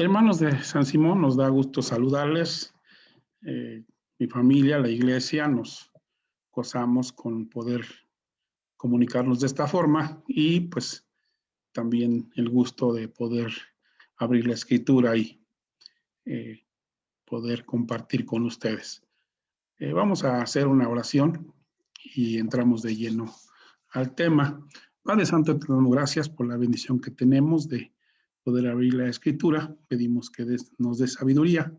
Hermanos de San Simón, nos da gusto saludarles. Mi familia, la iglesia, nos gozamos con poder comunicarnos de esta forma y pues también el gusto de poder abrir la escritura y eh, poder compartir con ustedes. Vamos a hacer una oración y entramos de lleno al tema. Padre Santo, te damos gracias por la bendición que tenemos de poder abrir la escritura. Pedimos que nos dé sabiduría,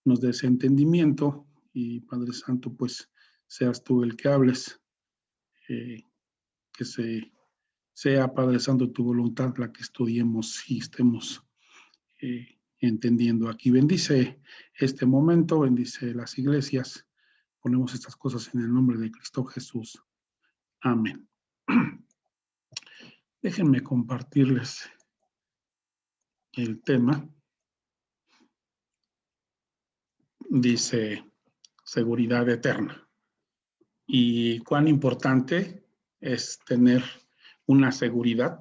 nos des entendimiento y Padre Santo, pues seas tú el que hables, que sea Padre Santo tu voluntad la que estudiemos y estemos entendiendo aquí. Bendice este momento, bendice las iglesias. Ponemos estas cosas en el nombre de Cristo Jesús. Amén. Déjenme compartirles el tema. Dice seguridad eterna. Y cuán importante es tener una seguridad,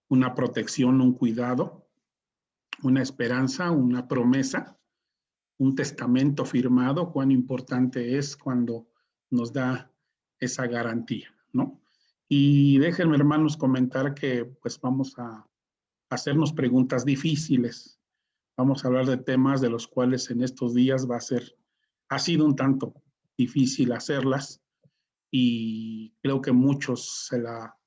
una protección, un cuidado, una esperanza, una promesa, un testamento firmado, cuán importante es cuando nos da esa garantía, ¿no? Y déjenme, hermanos, comentar que pues vamos a hacernos preguntas difíciles. Vamos a hablar de temas de los cuales en estos días ha sido un tanto difícil hacerlas y creo que muchos se la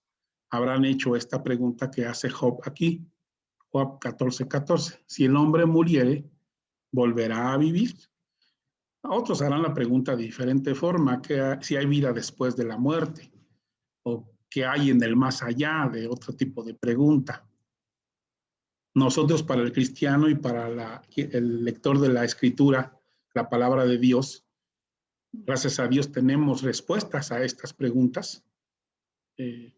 habrán hecho esta pregunta que hace Job aquí, Job 14:14. Si el hombre muriere, ¿volverá a vivir? Otros harán la pregunta de diferente forma, que si hay vida después de la muerte o qué hay en el más allá, de otro tipo de pregunta. Nosotros, para el cristiano y para el lector de la escritura, la palabra de Dios, gracias a Dios tenemos respuestas a estas preguntas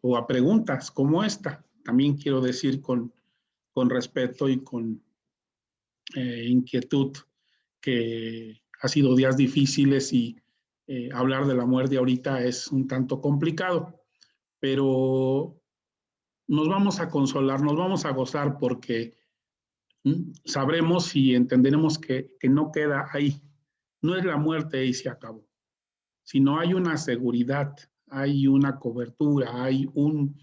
o a preguntas como esta. También quiero decir con respeto y con inquietud que ha sido días difíciles y hablar de la muerte ahorita es un tanto complicado, pero nos vamos a consolar, nos vamos a gozar porque sabremos y entenderemos que no queda ahí. No es la muerte y se acabó, sino hay una seguridad, hay una cobertura, hay un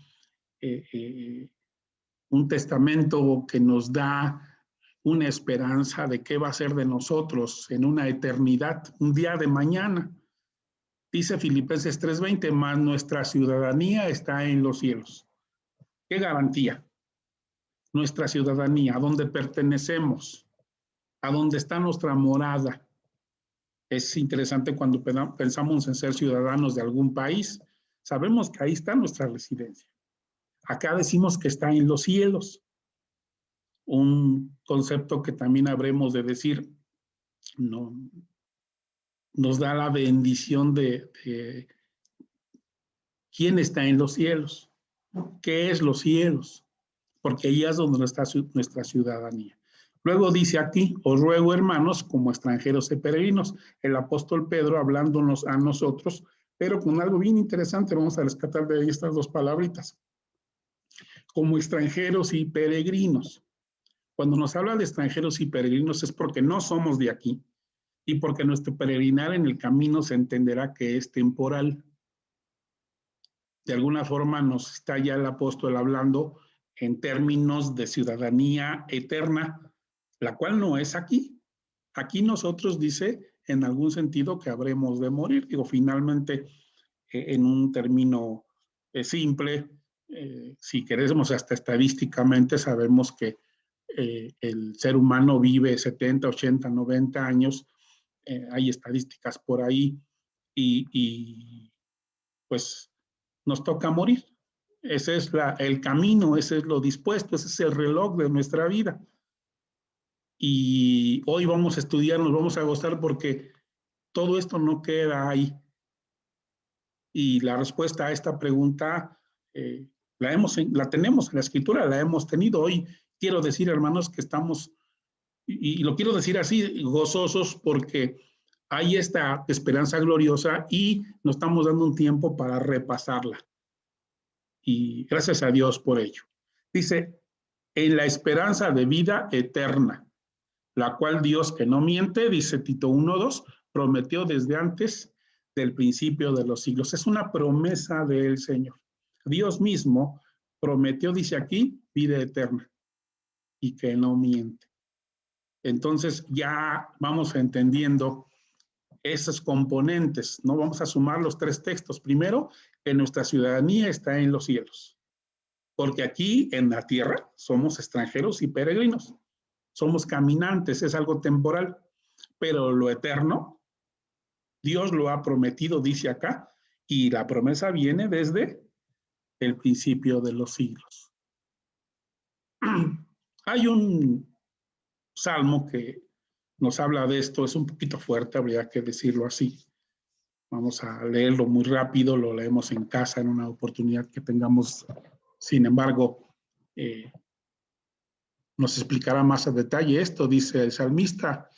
testamento que nos da una esperanza de qué va a ser de nosotros en una eternidad, un día de mañana. Dice Filipenses 3:20, más nuestra ciudadanía está en los cielos. ¿Qué garantía? Nuestra ciudadanía, a dónde pertenecemos, a dónde está nuestra morada. Es interesante cuando pensamos en ser ciudadanos de algún país, sabemos que ahí está nuestra residencia. Acá decimos que está en los cielos. Un concepto que también habremos de decir, no, nos da la bendición de quién está en los cielos, qué es los cielos, porque ahí es donde está nuestra ciudadanía. Luego dice aquí, os ruego, hermanos, como extranjeros y peregrinos, el apóstol Pedro hablándonos a nosotros, pero con algo bien interesante, vamos a rescatar de ahí estas dos palabritas, como extranjeros y peregrinos. Cuando nos habla de extranjeros y peregrinos es porque no somos de aquí y porque nuestro peregrinar en el camino se entenderá que es temporal. De alguna forma nos está ya el apóstol hablando en términos de ciudadanía eterna, la cual no es aquí. Aquí nosotros dice en algún sentido que habremos de morir. Digo, finalmente, en un término simple, si queremos hasta estadísticamente, sabemos que el ser humano vive 70, 80, 90 años. Hay estadísticas por ahí y pues nos toca morir. Ese es el camino, ese es lo dispuesto, ese es el reloj de nuestra vida. Y hoy vamos a estudiar, nos vamos a gozar porque todo esto no queda ahí. Y la respuesta a esta pregunta la tenemos en la escritura, la hemos tenido. Hoy quiero decir, hermanos, que estamos, y lo quiero decir así, gozosos porque hay esta esperanza gloriosa y nos estamos dando un tiempo para repasarla. Y gracias a Dios por ello. Dice, en la esperanza de vida eterna, la cual Dios, que no miente, dice Tito 1:2, prometió desde antes del principio de los siglos. Es una promesa del Señor. Dios mismo prometió, dice aquí, vida eterna y que no miente. Entonces ya vamos entendiendo esos componentes, ¿no? Vamos a sumar los tres textos. Primero, que nuestra ciudadanía está en los cielos, porque aquí en la tierra somos extranjeros y peregrinos, somos caminantes, es algo temporal, pero lo eterno, Dios lo ha prometido, dice acá, y la promesa viene desde el principio de los siglos. Hay un salmo que nos habla de esto, es un poquito fuerte, habría que decirlo así. Vamos a leerlo muy rápido, lo leemos en casa en una oportunidad que tengamos. Sin embargo, nos explicará más a detalle esto. Dice el salmista: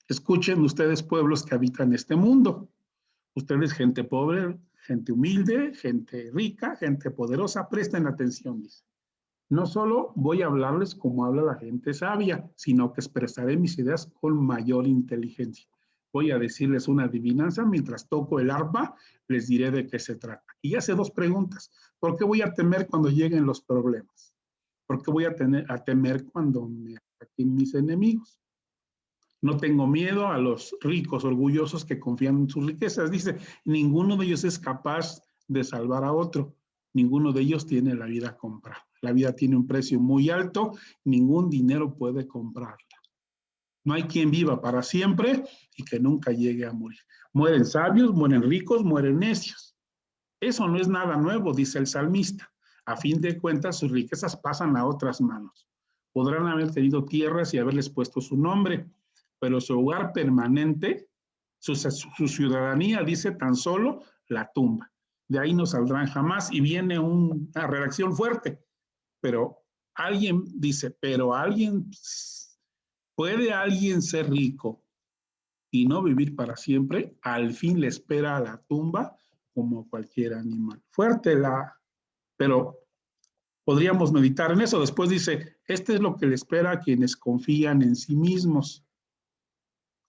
escuchen ustedes, pueblos que habitan este mundo. Ustedes, gente pobre, gente humilde, gente rica, gente poderosa, presten atención, dice. No solo voy a hablarles como habla la gente sabia, sino que expresaré mis ideas con mayor inteligencia. Voy a decirles una adivinanza, mientras toco el arpa, les diré de qué se trata. Y hace dos preguntas. ¿Por qué voy a temer cuando lleguen los problemas? ¿Por qué voy a temer cuando me ataquen mis enemigos? No tengo miedo a los ricos orgullosos que confían en sus riquezas. Dice, ninguno de ellos es capaz de salvar a otro. Ninguno de ellos tiene la vida comprada. La vida tiene un precio muy alto, ningún dinero puede comprarla. No hay quien viva para siempre y que nunca llegue a morir. Mueren sabios, mueren ricos, mueren necios. Eso no es nada nuevo, dice el salmista. A fin de cuentas, sus riquezas pasan a otras manos. Podrán haber tenido tierras y haberles puesto su nombre, pero su hogar permanente, su ciudadanía, dice tan solo la tumba. De ahí no saldrán jamás y viene una reacción fuerte. Pero alguien dice, pero ¿puede alguien ser rico y no vivir para siempre? Al fin le espera a la tumba como cualquier animal. Fuerte pero podríamos meditar en eso. Después dice, este es lo que le espera a quienes confían en sí mismos.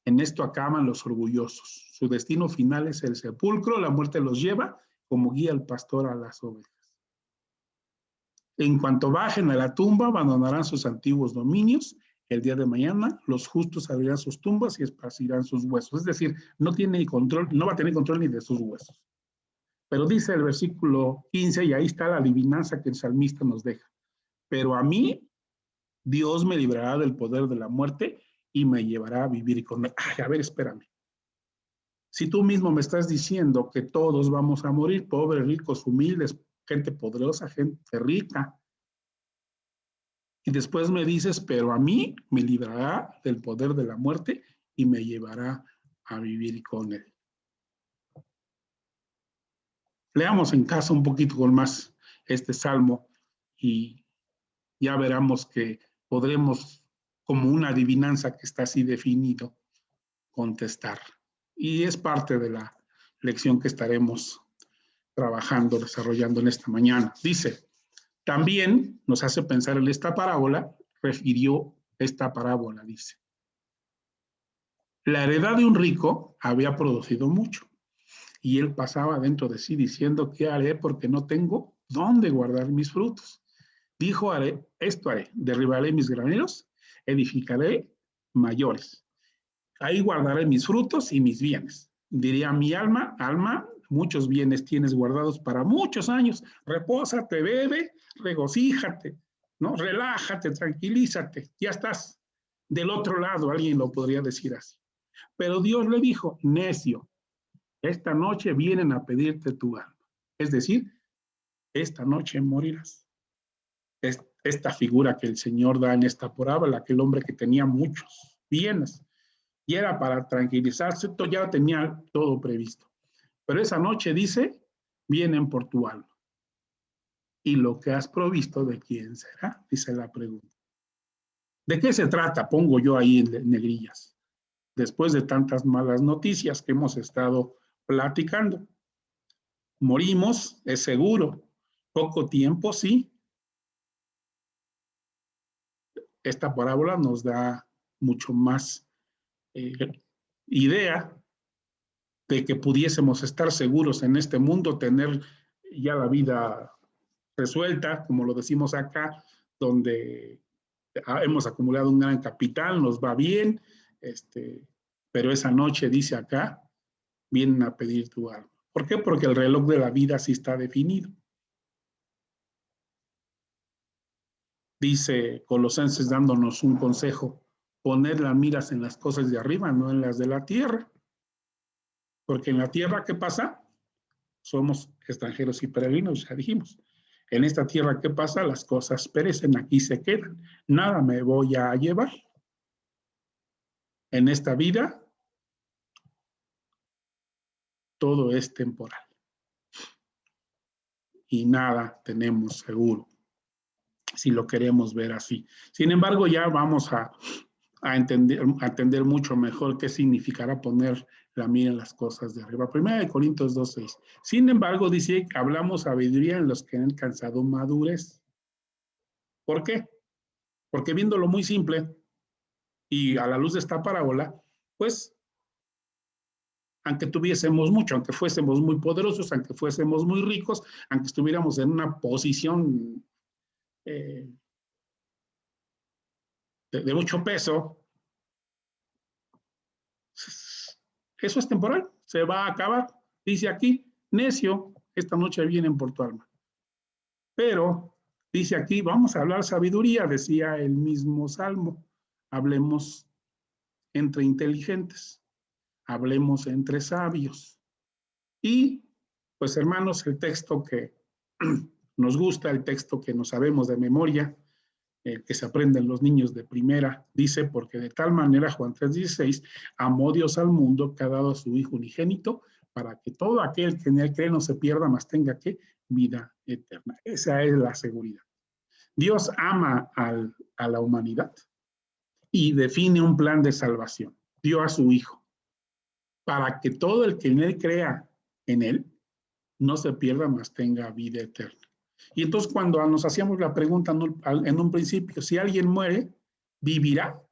En esto acaban los orgullosos. Su destino final es el sepulcro, la muerte los lleva como guía el pastor a las ovejas. En cuanto bajen a la tumba, abandonarán sus antiguos dominios. El día de mañana, los justos abrirán sus tumbas y esparcirán sus huesos. Es decir, no tiene control, no va a tener control ni de sus huesos. Pero dice el versículo 15, y ahí está la adivinanza que el salmista nos deja. Pero a mí, Dios me librará del poder de la muerte y me llevará a vivir con él. Ay, a ver, espérame. Si tú mismo me estás diciendo que todos vamos a morir, pobres, ricos, humildes, gente poderosa, gente rica, y después me dices, pero a mí me librará del poder de la muerte y me llevará a vivir con él. Leamos en casa un poquito con más este salmo y ya veremos que podremos, como una adivinanza que está así definido, contestar. Y es parte de la lección que estaremos trabajando, desarrollando en esta mañana. Dice, también nos hace pensar en esta parábola, refirió esta parábola, dice. La heredad de un rico había producido mucho y él pasaba dentro de sí diciendo, ¿qué haré porque no tengo dónde guardar mis frutos? Dijo, esto haré, derribaré mis graneros, edificaré mayores. Ahí guardaré mis frutos y mis bienes. Diría mi alma, muchos bienes tienes guardados para muchos años. Repósate, bebe, regocíjate, ¿no? Relájate, tranquilízate. Ya estás del otro lado, alguien lo podría decir así. Pero Dios le dijo, necio, esta noche vienen a pedirte tu alma. Es decir, esta noche morirás. Esta figura que el Señor da en esta parábola, aquel hombre que tenía muchos bienes, y era para tranquilizarse, ya tenía todo previsto. Pero esa noche dice, vienen por tu alma. ¿Y lo que has provisto de quién será? Dice la pregunta. ¿De qué se trata? Pongo yo ahí en negrillas. Después de tantas malas noticias que hemos estado platicando. Morimos, es seguro. Poco tiempo, sí. esta parábola nos da mucho más idea de que pudiésemos estar seguros en este mundo, tener ya la vida resuelta, como lo decimos acá, donde hemos acumulado un gran capital, nos va bien, pero esa noche, dice acá, vienen a pedir tu alma. ¿Por qué? Porque el reloj de la vida sí está definido. Dice Colosenses dándonos un consejo, poner las miras en las cosas de arriba, no en las de la tierra. Porque en la tierra, ¿qué pasa? Somos extranjeros y peregrinos, ya dijimos. En esta tierra, ¿qué pasa? Las cosas perecen, aquí se quedan. Nada me voy a llevar. En esta vida, todo es temporal. Y nada tenemos seguro, si lo queremos ver así. Sin embargo, ya vamos a entender mucho mejor qué significará poner la mira en las cosas de arriba. Primera de Corintios 2:6. Sin embargo, dice que hablamos sabiduría en los que han alcanzado madurez. ¿Por qué? Porque viéndolo muy simple y a la luz de esta parábola, pues, aunque tuviésemos mucho, aunque fuésemos muy poderosos, aunque fuésemos muy ricos, aunque estuviéramos en una posición de mucho peso, eso es temporal, se va a acabar. Dice aquí, necio, esta noche vienen por tu alma. Pero, dice aquí, vamos a hablar sabiduría, decía el mismo Salmo. Hablemos entre inteligentes, hablemos entre sabios. Y, pues hermanos, el texto que nos gusta, el texto que nos sabemos de memoria, que se aprenden los niños de primera, dice, porque de tal manera, Juan 3:16, amó Dios al mundo que ha dado a su Hijo unigénito, para que todo aquel que en él cree no se pierda, mas tenga que vida eterna. Esa es la seguridad. Dios ama a la humanidad y define un plan de salvación. Dio a su Hijo para que todo el que en él crea en él no se pierda, mas tenga vida eterna. Y entonces cuando nos hacíamos la pregunta en un principio, si alguien muere, ¿vivirá?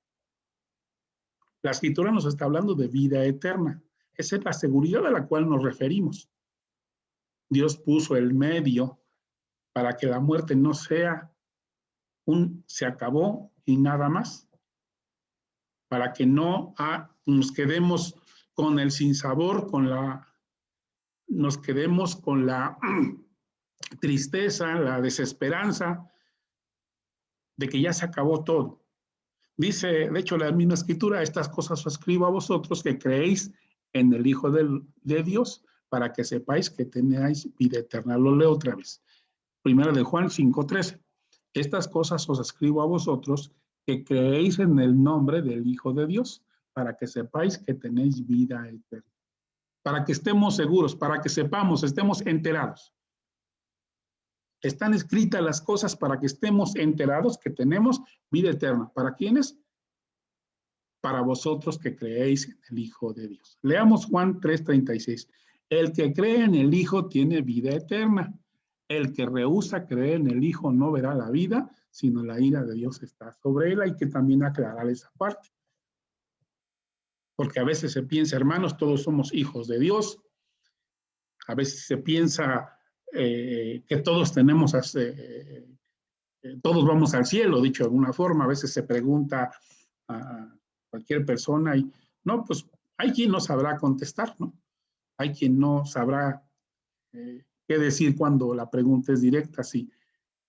La Escritura nos está hablando de vida eterna. Esa es la seguridad a la cual nos referimos. Dios puso el medio para que la muerte no sea se acabó y nada más. Para que no nos quedemos con el sinsabor, nos quedemos con la tristeza, la desesperanza de que ya se acabó todo. Dice, de hecho, la misma Escritura, estas cosas os escribo a vosotros que creéis en el Hijo de Dios, para que sepáis que tenéis vida eterna. Lo leo otra vez. Primera de Juan 5:13. Estas cosas os escribo a vosotros que creéis en el nombre del Hijo de Dios, para que sepáis que tenéis vida eterna. Para que estemos seguros, para que sepamos, estemos enterados. Están escritas las cosas para que estemos enterados que tenemos vida eterna. ¿Para quiénes? Para vosotros que creéis en el Hijo de Dios. Leamos Juan 3:36. El que cree en el Hijo tiene vida eterna. El que rehúsa creer en el Hijo no verá la vida, sino la ira de Dios está sobre él. Hay que también aclarar esa parte. Porque a veces se piensa, hermanos, todos somos hijos de Dios. A veces se piensa que todos tenemos, todos vamos al cielo, dicho de alguna forma. A veces se pregunta a cualquier persona y no, pues hay quien no sabrá contestar, ¿no? Hay quien no sabrá qué decir cuando la pregunta es directa, si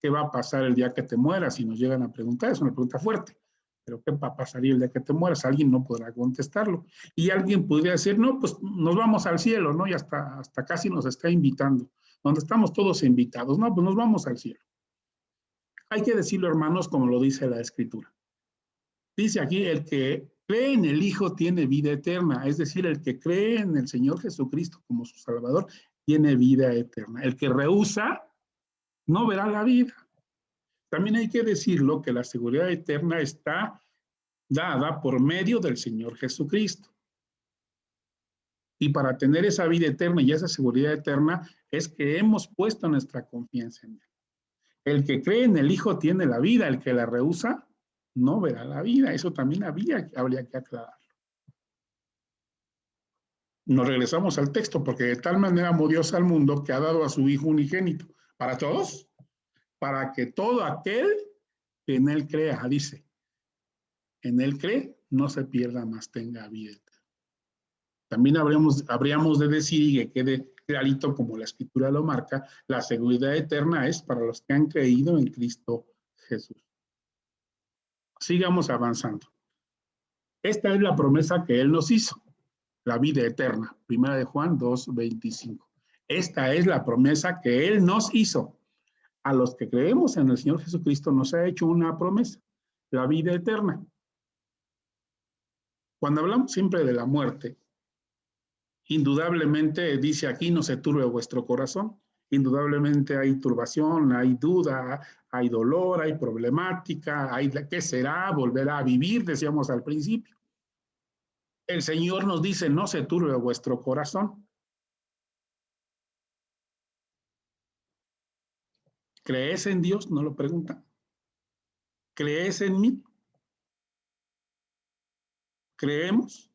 qué va a pasar el día que te mueras, si nos llegan a preguntar, es una pregunta fuerte, pero qué va a pasar el día que te mueras, alguien no podrá contestarlo. Y alguien podría decir, no, pues nos vamos al cielo, ¿no? Y hasta casi nos está invitando, donde estamos todos invitados, no, pues nos vamos al cielo. Hay que decirlo, hermanos, como lo dice la Escritura. Dice aquí, el que cree en el Hijo tiene vida eterna, es decir, el que cree en el Señor Jesucristo como su Salvador tiene vida eterna. El que rehúsa no verá la vida. También hay que decirlo que la seguridad eterna está dada por medio del Señor Jesucristo. Y para tener esa vida eterna y esa seguridad eterna es que hemos puesto nuestra confianza en Él. El que cree en el Hijo tiene la vida, el que la rehúsa no verá la vida. Eso también habría que aclarar. Nos regresamos al texto, porque de tal manera amó Dios al mundo que ha dado a su Hijo unigénito. ¿Para todos? Para que todo aquel que en él crea, dice, en él cree, no se pierda, más tenga vida. También habríamos de decir, y que quede clarito como la Escritura lo marca, la seguridad eterna es para los que han creído en Cristo Jesús. Sigamos avanzando. Esta es la promesa que Él nos hizo, la vida eterna. Primera de Juan 2:25. Esta es la promesa que Él nos hizo. A los que creemos en el Señor Jesucristo nos ha hecho una promesa, la vida eterna. Cuando hablamos siempre de la muerte, indudablemente dice aquí, no se turbe vuestro corazón. Indudablemente hay turbación, hay duda, hay dolor, hay problemática, hay qué será, volverá a vivir, decíamos al principio. El Señor nos dice, no se turbe vuestro corazón. ¿Crees en Dios? No lo pregunta. ¿Crees en mí? ¿Creemos?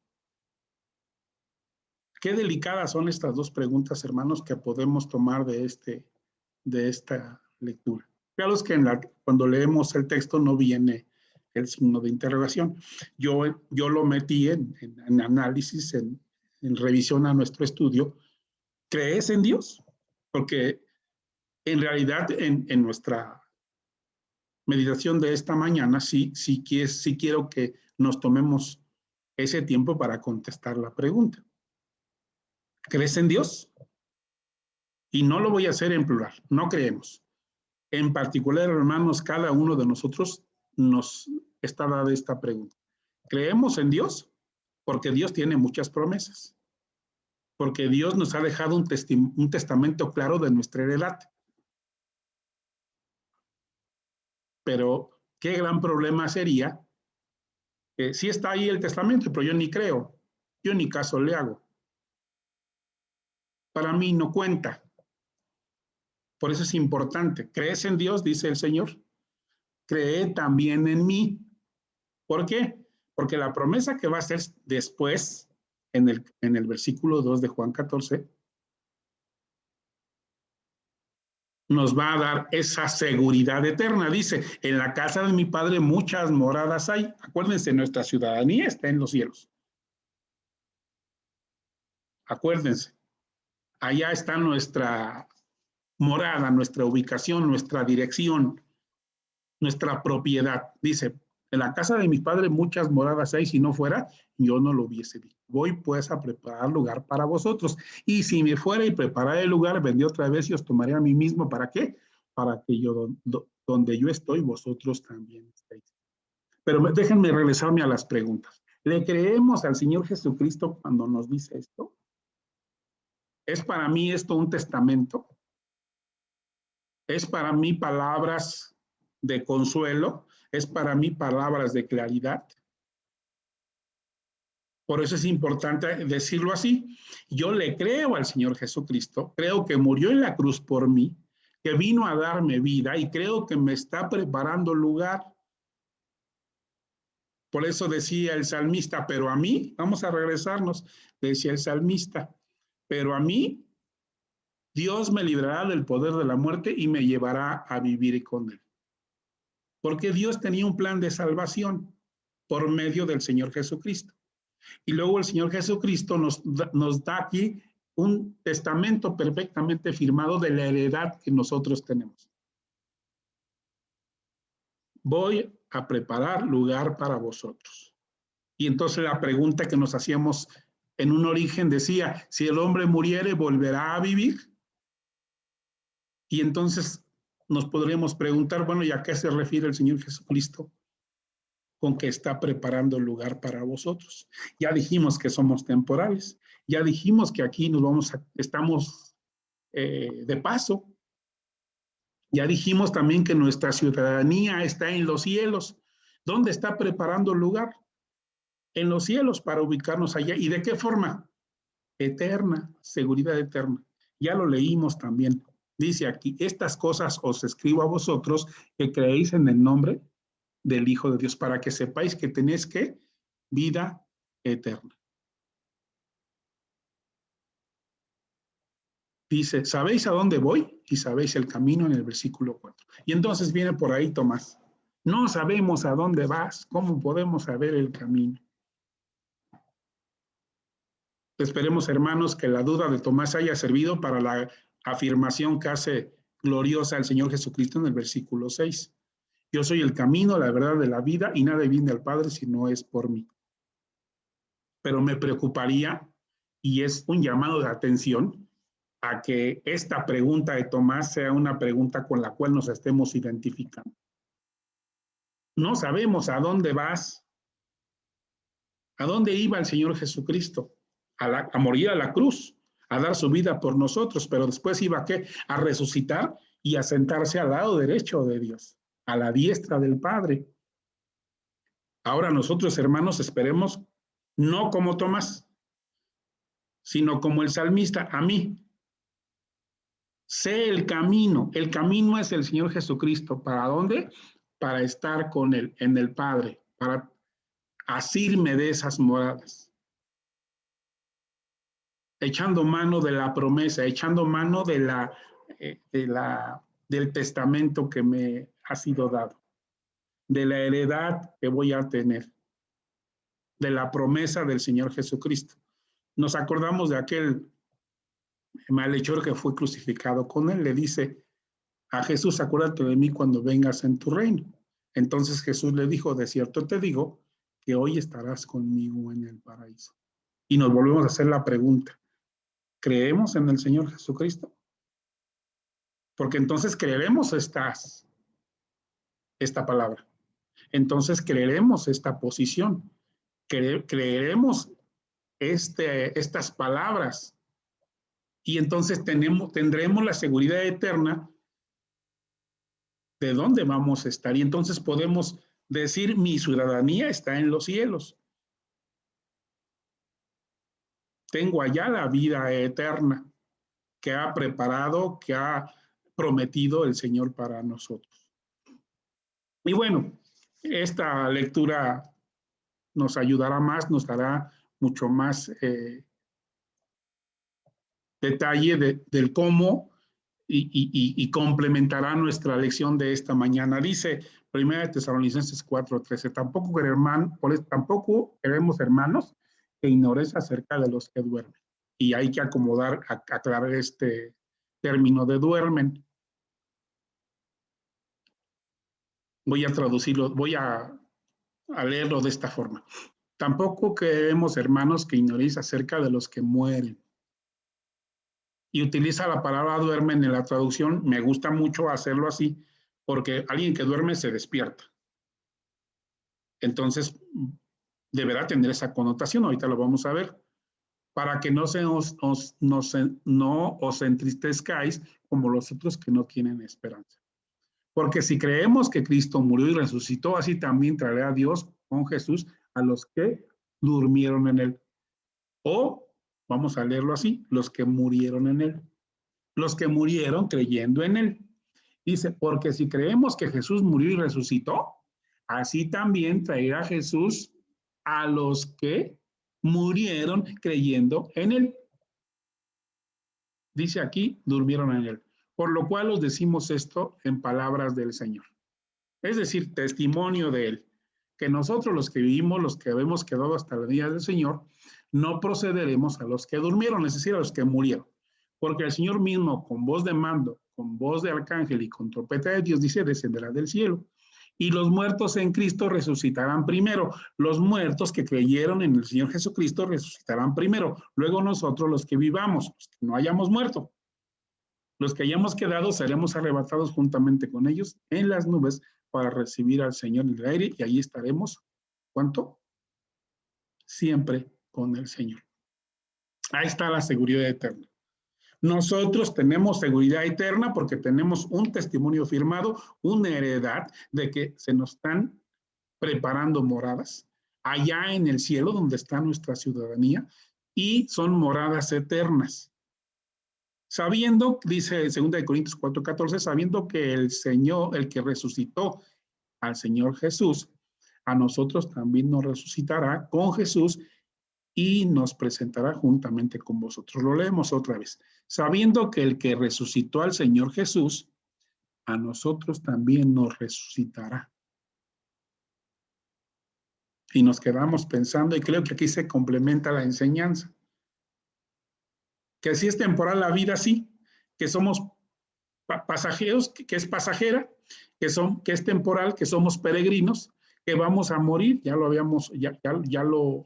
Qué delicadas son estas dos preguntas, hermanos, que podemos tomar de esta lectura. Claro es que cuando leemos el texto no viene el signo de interrogación. Yo lo metí en análisis, en revisión a nuestro estudio. ¿Crees en Dios? Porque en realidad en nuestra meditación de esta mañana sí quiero que nos tomemos ese tiempo para contestar la pregunta. ¿Crees en Dios? Y no lo voy a hacer en plural, no creemos. En particular, hermanos, cada uno de nosotros nos está dada esta pregunta. ¿Creemos en Dios? Porque Dios tiene muchas promesas. Porque Dios nos ha dejado un testamento claro de nuestra heredad. Pero qué gran problema sería sí está ahí el testamento, pero yo ni creo, yo ni caso le hago. Para mí no cuenta. Por eso es importante. ¿Crees en Dios? Dice el Señor. Cree también en mí. ¿Por qué? Porque la promesa que va a ser después, en el versículo 2 de Juan 14, nos va a dar esa seguridad eterna. Dice, en la casa de mi Padre muchas moradas hay. Acuérdense, nuestra ciudadanía está en los cielos. Acuérdense, allá está nuestra morada, nuestra ubicación, nuestra dirección, nuestra propiedad. Dice, en la casa de mi Padre muchas moradas hay, si no fuera, yo no lo hubiese dicho. Voy pues a preparar lugar para vosotros. Y si me fuera y preparara el lugar, vendré otra vez y os tomaré a mí mismo. ¿Para qué? Para que yo, donde yo estoy, vosotros también estéis. Pero déjenme regresarme a las preguntas. ¿Le creemos al Señor Jesucristo cuando nos dice esto? ¿Es para mí esto un testamento? ¿Es para mí palabras de consuelo? ¿Es para mí palabras de claridad? Por eso es importante decirlo así. Yo le creo al Señor Jesucristo, creo que murió en la cruz por mí, que vino a darme vida y creo que me está preparando lugar. Por eso decía el salmista, pero a mí, vamos a regresarnos, decía el salmista, pero a mí Dios me librará del poder de la muerte y me llevará a vivir con él. Porque Dios tenía un plan de salvación por medio del Señor Jesucristo. Y luego el Señor Jesucristo nos da aquí un testamento perfectamente firmado de la heredad que nosotros tenemos. Voy a preparar lugar para vosotros. Y entonces la pregunta que nos hacíamos en un origen decía, si el hombre muriere, ¿volverá a vivir? Y entonces nos podríamos preguntar, bueno, ¿y a qué se refiere el Señor Jesucristo con que está preparando el lugar para vosotros? Ya dijimos que somos temporales, ya dijimos que aquí estamos de paso, ya dijimos también que nuestra ciudadanía está en los cielos. ¿Dónde está preparando el lugar? En los cielos para ubicarnos allá. ¿Y de qué forma? Eterna, seguridad eterna. Ya lo leímos también. Dice aquí, estas cosas os escribo a vosotros que creéis en el nombre del Hijo de Dios, para que sepáis que tenéis que vida eterna. Dice, ¿sabéis a dónde voy? Y sabéis el camino en el versículo 4. Y entonces viene por ahí Tomás. No sabemos a dónde vas, ¿cómo podemos saber el camino? Esperemos, hermanos, que la duda de Tomás haya servido para la afirmación que hace gloriosa el Señor Jesucristo en el versículo 6. Yo soy el camino, la verdad de la vida, y nadie viene al Padre si no es por mí. Pero me preocuparía, y es un llamado de atención, a que esta pregunta de Tomás sea una pregunta con la cual nos estemos identificando. No sabemos a dónde vas, a dónde iba el Señor Jesucristo, a morir a la cruz, a dar su vida por nosotros, pero después iba ¿qué? A resucitar y a sentarse al lado derecho de Dios, a la diestra del Padre. Ahora nosotros, hermanos, esperemos no como Tomás, sino como el salmista, a mí. Sé el camino es el Señor Jesucristo. ¿Para dónde? Para estar con Él, en el Padre, para asirme de esas moradas. Echando mano de la promesa, echando mano del testamento que me ha sido dado, de la heredad que voy a tener, de la promesa del Señor Jesucristo. Nos acordamos de aquel malhechor que fue crucificado con Él, le dice a Jesús, acuérdate de mí cuando vengas en tu reino. Entonces Jesús le dijo, de cierto te digo, que hoy estarás conmigo en el paraíso. Y nos volvemos a hacer la pregunta, ¿creemos en el Señor Jesucristo? Porque entonces creeremos esta palabra. Entonces creeremos esta posición. Creeremos estas palabras. Y entonces tendremos la seguridad eterna de dónde vamos a estar. Y entonces podemos decir, mi ciudadanía está en los cielos. Tengo allá la vida eterna que ha preparado, que ha prometido el Señor para nosotros. Y bueno, esta lectura nos ayudará más, nos dará mucho más detalle del cómo y complementará nuestra lección de esta mañana. Dice 1 Tesalonicenses 4:13, tampoco queremos, hermanos, que ignoréis acerca de los que duermen. Y hay que aclarar este término de duermen. Voy a traducirlo, voy a leerlo de esta forma. Tampoco queremos, hermanos, que ignoréis acerca de los que mueren. Y utiliza la palabra duermen en la traducción. Me gusta mucho hacerlo así, porque alguien que duerme se despierta. Entonces, deberá tener esa connotación, ahorita lo vamos a ver, para que no os entristezcáis como los otros que no tienen esperanza. Porque si creemos que Cristo murió y resucitó, así también traerá a Dios con Jesús a los que durmieron en él. O, vamos a leerlo así, los que murieron en él. Los que murieron creyendo en él. Dice, porque si creemos que Jesús murió y resucitó, así también traerá Jesús a los que murieron creyendo en él. Dice aquí, durmieron en él. Por lo cual os decimos esto en palabras del Señor. Es decir, testimonio de él. Que nosotros los que vivimos, los que habemos quedado hasta el día del Señor, no procederemos a los que durmieron, es decir, a los que murieron. Porque el Señor mismo, con voz de mando, con voz de arcángel y con trompeta de Dios, dice, descenderá del cielo. Y los muertos en Cristo resucitarán primero. Los muertos que creyeron en el Señor Jesucristo resucitarán primero. Luego nosotros los que vivamos, los que no hayamos muerto. Los que hayamos quedado seremos arrebatados juntamente con ellos en las nubes para recibir al Señor en el aire y ahí estaremos, ¿cuánto? Siempre con el Señor. Ahí está la seguridad eterna. Nosotros tenemos seguridad eterna porque tenemos un testimonio firmado, una heredad de que se nos están preparando moradas allá en el cielo donde está nuestra ciudadanía y son moradas eternas. Sabiendo, dice 2 Corintios 4:14, sabiendo que el Señor, el que resucitó al Señor Jesús, a nosotros también nos resucitará con Jesús y nos presentará juntamente con vosotros. Lo leemos otra vez. Sabiendo que el que resucitó al Señor Jesús, a nosotros también nos resucitará. Y nos quedamos pensando, y creo que aquí se complementa la enseñanza, que si es temporal la vida, sí, que somos pasajeros, que es pasajera, que es temporal, que somos peregrinos, que vamos a morir, ya lo habíamos, ya lo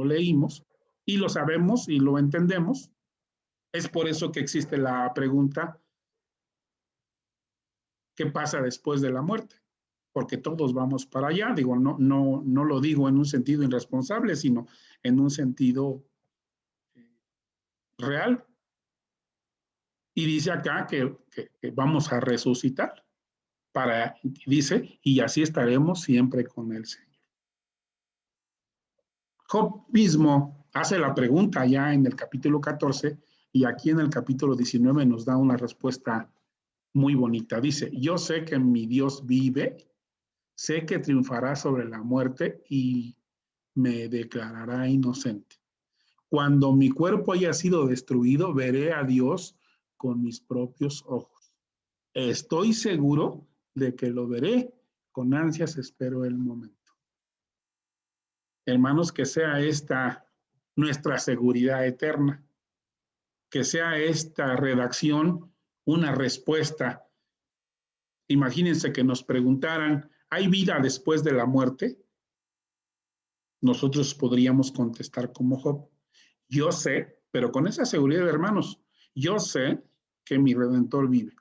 leímos, y lo sabemos y lo entendemos. Es por eso que existe la pregunta, ¿qué pasa después de la muerte? Porque todos vamos para allá. Digo, no lo digo en un sentido irresponsable, sino en un sentido real. Y dice acá que vamos a resucitar. Dice, y así estaremos siempre con el Señor. Job mismo hace la pregunta ya en el capítulo 14 y aquí en el capítulo 19 nos da una respuesta muy bonita. Dice, yo sé que mi Dios vive, sé que triunfará sobre la muerte y me declarará inocente. Cuando mi cuerpo haya sido destruido, veré a Dios con mis propios ojos. Estoy seguro de que lo veré. Con ansias espero el momento. Hermanos, que sea esta nuestra seguridad eterna, que sea esta redacción una respuesta. Imagínense que nos preguntaran, ¿hay vida después de la muerte? Nosotros podríamos contestar como Job, yo sé, pero con esa seguridad, hermanos, yo sé que mi Redentor vive.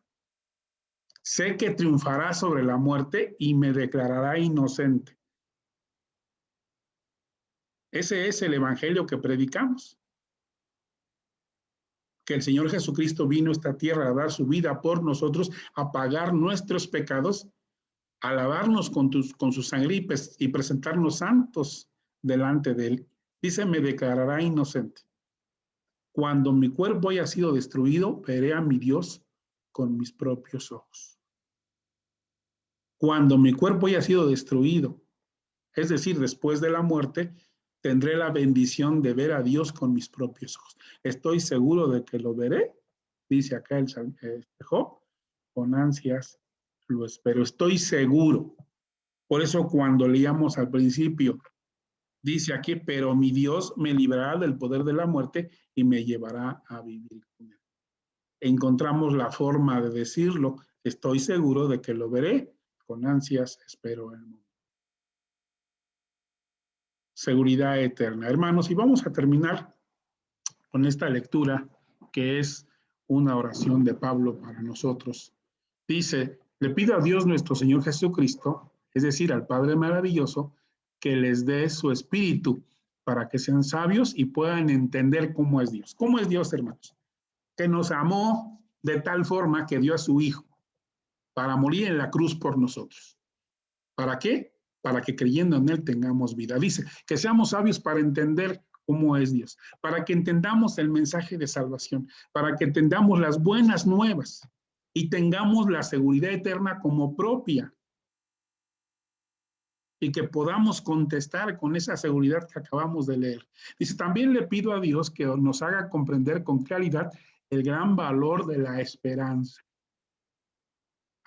Sé que triunfará sobre la muerte y me declarará inocente. Ese es el evangelio que predicamos. Que el Señor Jesucristo vino a esta tierra a dar su vida por nosotros, a pagar nuestros pecados, a lavarnos con su sangre y presentarnos santos delante de Él. Dice, me declarará inocente. Cuando mi cuerpo haya sido destruido, veré a mi Dios con mis propios ojos. Cuando mi cuerpo haya sido destruido, es decir, después de la muerte, tendré la bendición de ver a Dios con mis propios ojos. Estoy seguro de que lo veré, dice acá el Job, con ansias lo espero. Estoy seguro. Por eso cuando leíamos al principio, dice aquí, pero mi Dios me librará del poder de la muerte y me llevará a vivir con Él. Encontramos la forma de decirlo, estoy seguro de que lo veré, con ansias espero el momento. Seguridad eterna. Hermanos, y vamos a terminar con esta lectura que es una oración de Pablo para nosotros. Dice, le pido a Dios nuestro Señor Jesucristo, es decir, al Padre maravilloso, que les dé su espíritu para que sean sabios y puedan entender cómo es Dios. ¿Cómo es Dios, hermanos? Que nos amó de tal forma que dio a su Hijo para morir en la cruz por nosotros. ¿Para qué? Para que creyendo en Él tengamos vida. Dice, que seamos sabios para entender cómo es Dios, para que entendamos el mensaje de salvación, para que entendamos las buenas nuevas y tengamos la seguridad eterna como propia y que podamos contestar con esa seguridad que acabamos de leer. Dice, también le pido a Dios que nos haga comprender con claridad el gran valor de la esperanza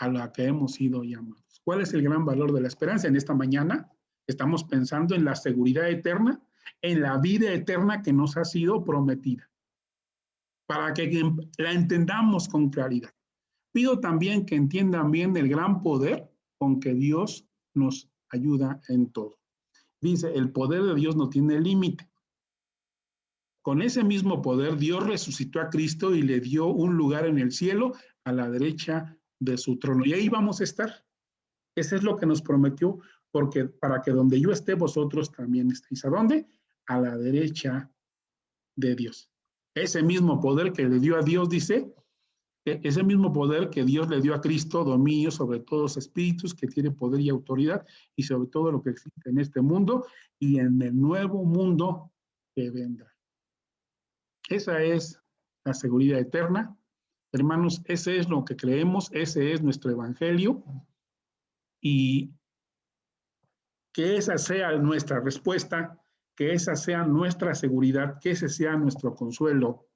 a la que hemos sido llamados. ¿Cuál es el gran valor de la esperanza? En esta mañana estamos pensando en la seguridad eterna, en la vida eterna que nos ha sido prometida, para que la entendamos con claridad. Pido también que entiendan bien el gran poder con que Dios nos ayuda en todo. Dice, el poder de Dios no tiene límite. Con ese mismo poder, Dios resucitó a Cristo y le dio un lugar en el cielo a la derecha de su trono. Y ahí vamos a estar. Eso es lo que nos prometió, porque para que donde yo esté, vosotros también estéis. ¿A dónde? A la derecha de Dios. Ese mismo poder que le dio a Dios, dice, ese mismo poder que Dios le dio a Cristo, dominio sobre todos los espíritus, que tiene poder y autoridad, y sobre todo lo que existe en este mundo y en el nuevo mundo que vendrá. Esa es la seguridad eterna. Hermanos, ese es lo que creemos, ese es nuestro evangelio. Y Que esa sea nuestra respuesta, que esa sea nuestra seguridad, que ese sea nuestro consuelo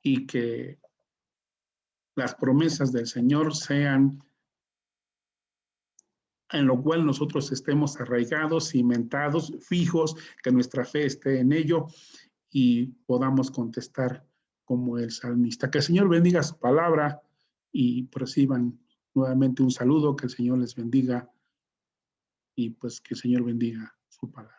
y que las promesas del Señor sean en lo cual nosotros estemos arraigados, cimentados, fijos, que nuestra fe esté en ello y podamos contestar como el salmista. Que el Señor bendiga su palabra y reciban nuevamente un saludo, que el Señor les bendiga y pues que el Señor bendiga su palabra.